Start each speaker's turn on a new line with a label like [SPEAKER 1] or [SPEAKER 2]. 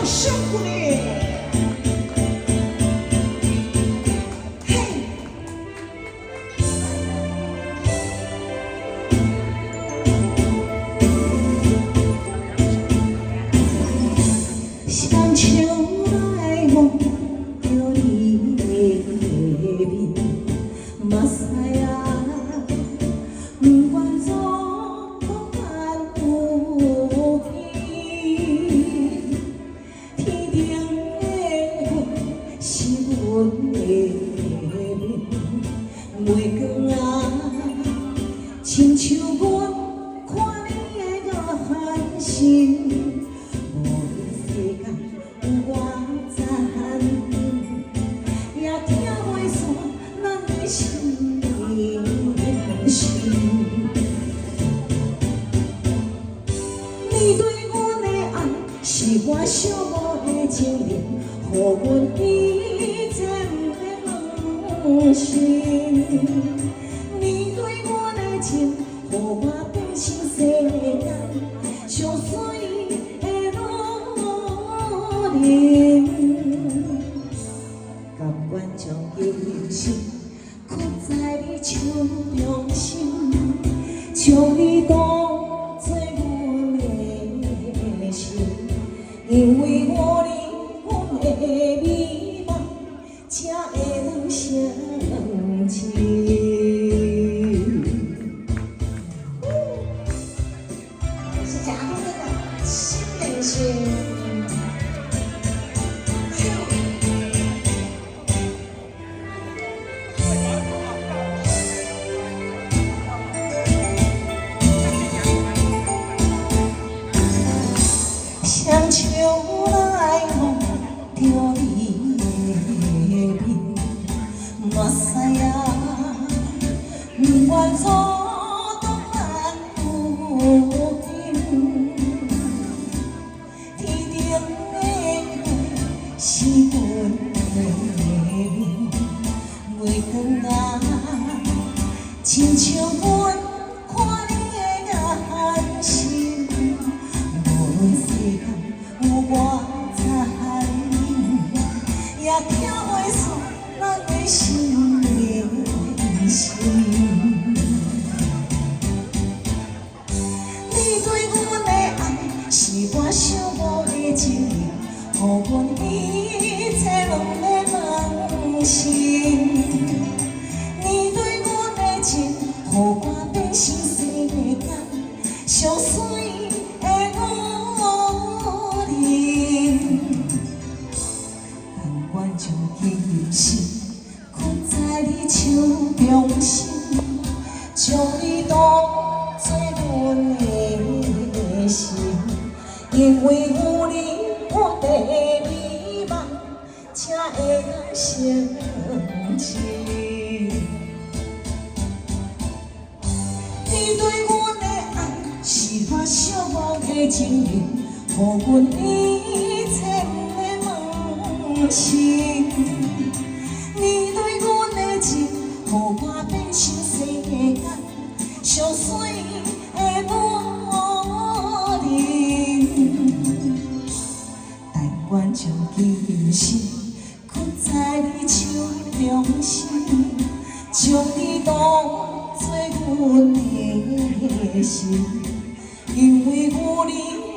[SPEAKER 1] 辛苦你。嘿，像秋来梦着你的面，目屎啊，不愿做讲难有天。天顶的云是阮的面，月光啊，亲像阮看你的眼神。无论世间有偌惨，也听袂煞咱的心声。你对阮的爱是我寂寞的情人，予阮一切不免心。你对阮的情，予我变成世间上水的路人。甘愿将一生刻在你手中心，将你当作阮的心，因为我离阮的美梦，才会能相亲。是贾公的新人心。像秋来梦着你的面，目屎啊，不愿做讲难有天。天顶的月是阮的面，月光啊，亲像阮看你的眼神。无论世间有偌惨，也听袂煞咱的心声。你对阮的爱是我寂寞的情人，予阮一切拢要忘心。你对阮的情，予我变成世间上水的路人。甘愿将一生刻在你手中心，将你当作阮的心，因为有你阮的美梦，才会当相亲。你对阮的爱是我寂寞的情人，予阮一切不免忘心。你对阮的情，予我变成世间上水的路人。但愿将一生刻在你手中心，将你当作阮的心，因为有你。